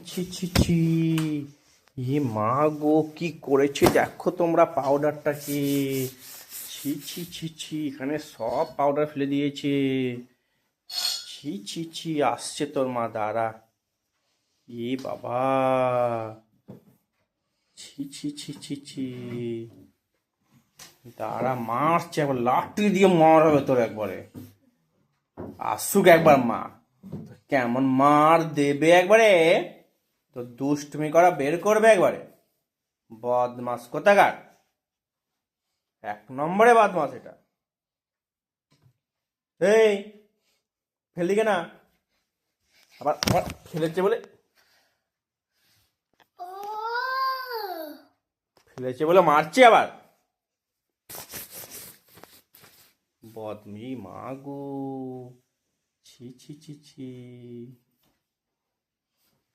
ছি ছি ছি, এ মা গো, কি করেছে দেখো তোমরা পাউডারটাকে। ছি ছি ছি ছি, এখানে সব পাউডার ফেলে দিয়েছে। ছি ছি ছি, আসছে তোর মা, দাঁড়া। এ বাবা, ছি ছি ছি ছি ছি, দাঁড়া, মারছে একবার, লাঠি দিয়ে মার হবে তোর একবারে। আসুক একবার মা, কেমন মার দেবে একবারে, তো দুষ্টুমি করা বের করবে একবারে। বদমাস কোথাকার, এক নম্বরে বদমাস এটা। এই, ফেললি কেনা, আবার আবার ফেলেছে বলে, ফেলেছে বলে মারছে আবার। বদমি মা গো, ছি ছি ছি ছি।